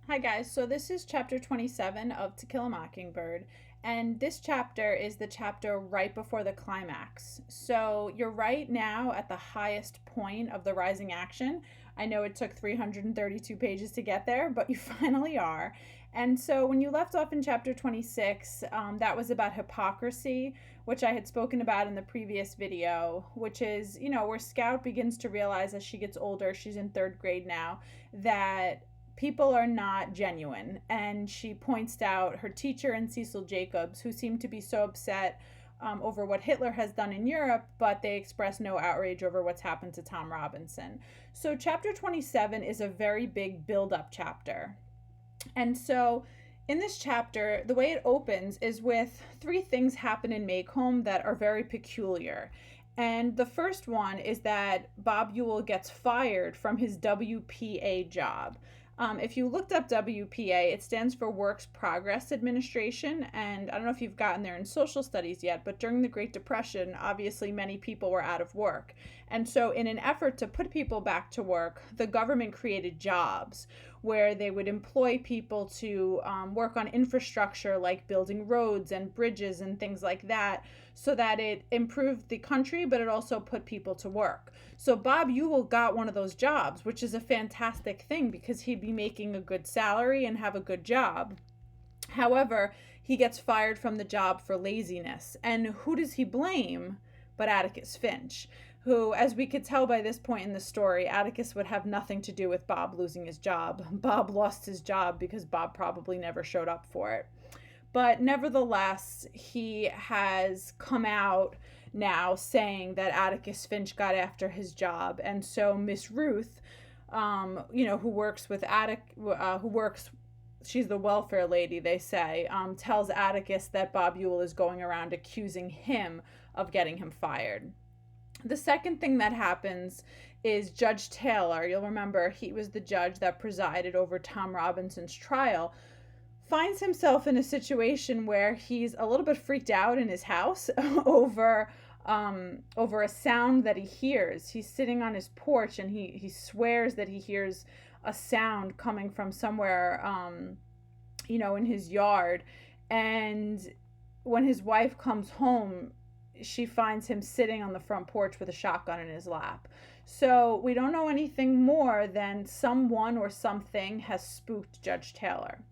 Hi guys, so this is chapter 27 of To Kill a Mockingbird, and this chapter is the chapter right before the climax. So you're right now at the highest point of the rising action. I know it took 332 pages to get there, but you finally are. And so when you left off in chapter 26, that was about hypocrisy, which I had spoken about in the previous video, which is, where Scout begins to realize as she gets older, she's in third grade now, that people are not genuine. And she points out her teacher and Cecil Jacobs, who seem to be so upset over what Hitler has done in Europe, but they express no outrage over what's happened to Tom Robinson. So, chapter 27 is a very big build up chapter. And so, in this chapter, the way it opens is with three things happen in Maycomb that are very peculiar. And the first one is that Bob Ewell gets fired from his WPA job. If you looked up WPA, it stands for Works Progress Administration. And I don't know if you've gotten there in social studies yet, but during the Great Depression, obviously many people were out of work. And so, in an effort to put people back to work, the government created jobs where they would employ people to work on infrastructure like building roads and bridges and things like that, so that it improved the country, but it also put people to work. So Bob Ewell got one of those jobs, which is a fantastic thing because he'd be making a good salary and have a good job. However, he gets fired from the job for laziness. And who does he blame but Atticus Finch, who, as we could tell by this point in the story, Atticus would have nothing to do with Bob losing his job. Bob lost his job because Bob probably never showed up for it. But nevertheless, he has come out now saying that Atticus Finch got after his job. And so Miss Ruth, who works with she's the welfare lady, they say, tells Atticus that Bob Ewell is going around accusing him of getting him fired. The second thing that happens is Judge Taylor, you'll remember he was the judge that presided over Tom Robinson's trial, finds himself in a situation where he's a little bit freaked out in his house over a sound that he hears. He's sitting on his porch and he swears that he hears a sound coming from somewhere, in his yard. And when his wife comes home, she finds him sitting on the front porch with a shotgun in his lap. So we don't know anything more than someone or something has spooked Judge Taylor.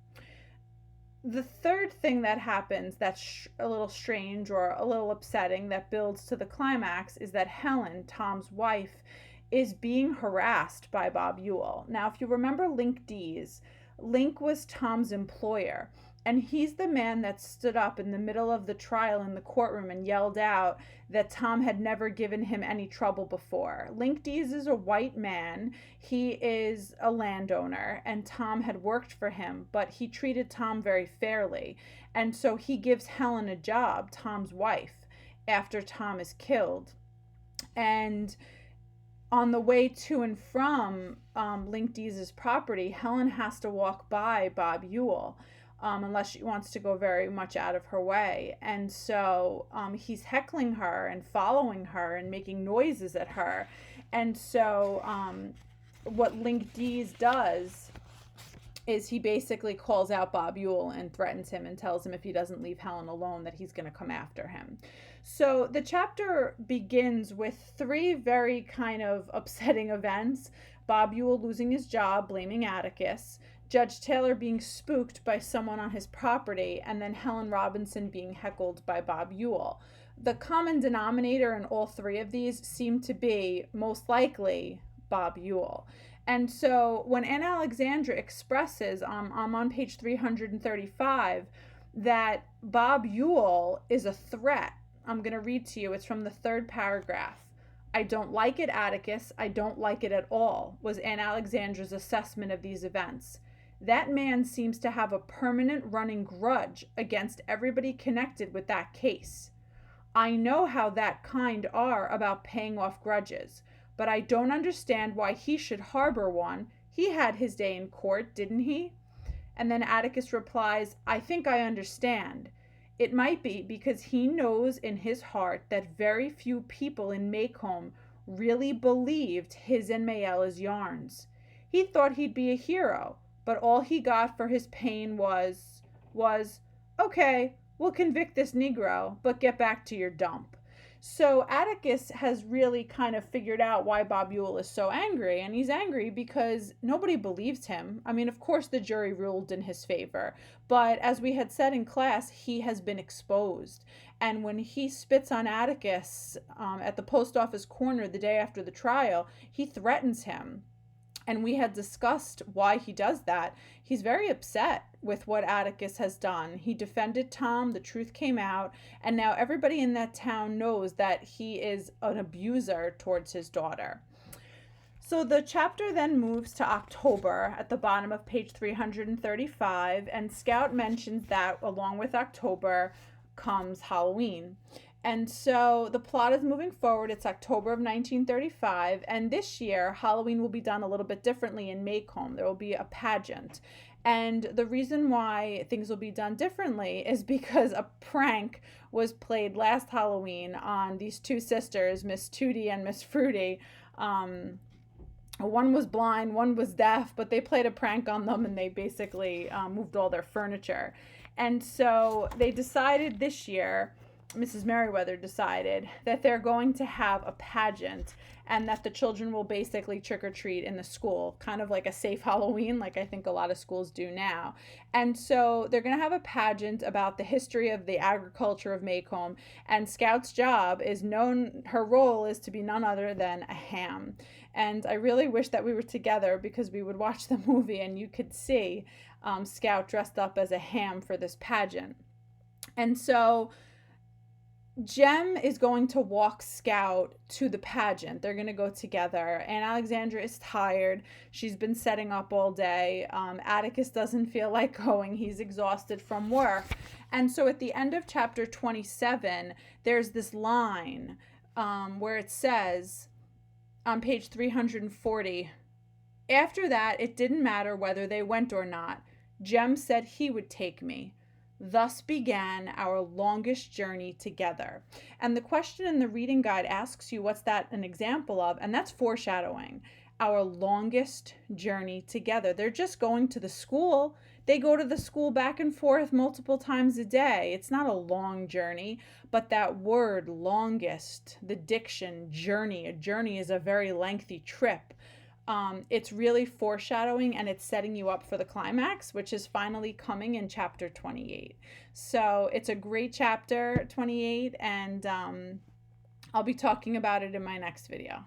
The third thing that happens that's a little strange or a little upsetting that builds to the climax is that Helen, Tom's wife, is being harassed by Bob Ewell. Now, if you remember Link Dees, Link was Tom's employer, and he's the man that stood up in the middle of the trial in the courtroom and yelled out that Tom had never given him any trouble before. Link Dees is a white man. He is a landowner, and Tom had worked for him, but he treated Tom very fairly. And so he gives Helen a job, Tom's wife, after Tom is killed. And on the way to and from Link Dees' property, Helen has to walk by Bob Ewell. Unless she wants to go very much out of her way. And so he's heckling her and following her and making noises at her. And so what Link Dees does is he basically calls out Bob Ewell and threatens him and tells him if he doesn't leave Helen alone that he's going to come after him. So the chapter begins with three very kind of upsetting events. Bob Ewell losing his job, blaming Atticus, Judge Taylor being spooked by someone on his property, and then Helen Robinson being heckled by Bob Ewell. The common denominator in all three of these seem to be, most likely, Bob Ewell. And so when Anne Alexandra expresses, I'm on page 335, that Bob Ewell is a threat, I'm going to read to you. It's from the third paragraph. I don't like it, Atticus. I don't like it at all, was Anne Alexandra's assessment of these events. That man seems to have a permanent running grudge against everybody connected with that case. I know how that kind are about paying off grudges, but I don't understand why he should harbor one. He had his day in court, didn't he? And then Atticus replies, I think I understand. It might be because he knows in his heart that very few people in Maycomb really believed his and Mayella's yarns. He thought he'd be a hero, but all he got for his pain was okay, we'll convict this Negro, but get back to your dump. So Atticus has really kind of figured out why Bob Ewell is so angry, and he's angry because nobody believes him. I mean, of course the jury ruled in his favor, but as we had said in class, he has been exposed. And when he spits on Atticus at the post office corner the day after the trial, he threatens him. And we had discussed why he does that. He's very upset with what Atticus has done. He defended Tom, the truth came out, and now everybody in that town knows that he is an abuser towards his daughter. So the chapter then moves to October at the bottom of page 335, and Scout mentions that along with October comes Halloween. And so the plot is moving forward. It's October of 1935, and this year Halloween will be done a little bit differently in Maycomb. There will be a pageant. And the reason why things will be done differently is because a prank was played last Halloween on these two sisters, Miss Tootie and Miss Fruity. One was blind, one was deaf, but they played a prank on them, and they basically moved all their furniture. And so they decided this year, Mrs. Merriweather decided that they're going to have a pageant, and that the children will basically trick or treat in the school, kind of like a safe Halloween, like I think a lot of schools do now. And so they're going to have a pageant about the history of the agriculture of Maycomb, and Scout's job is her role is to be none other than a ham. And I really wish that we were together because we would watch the movie and you could see Scout dressed up as a ham for this pageant. And so Jem is going to walk Scout to the pageant. They're going to go together. And Alexandra is tired. She's been setting up all day. Atticus doesn't feel like going. He's exhausted from work. And so at the end of chapter 27, there's this line where it says on page 340, after that, it didn't matter whether they went or not. Jem said he would take me. Thus began our longest journey together. And the question in the reading guide asks you what's that an example of, and that's foreshadowing. Our longest journey together. They're just going to the school. They go to the school back and forth multiple times a day. It's not a long journey, but that word longest, the diction journey, a journey is a very lengthy trip. It's really foreshadowing, and it's setting you up for the climax, which is finally coming in chapter 28. So it's a great chapter, 28, and I'll be talking about it in my next video.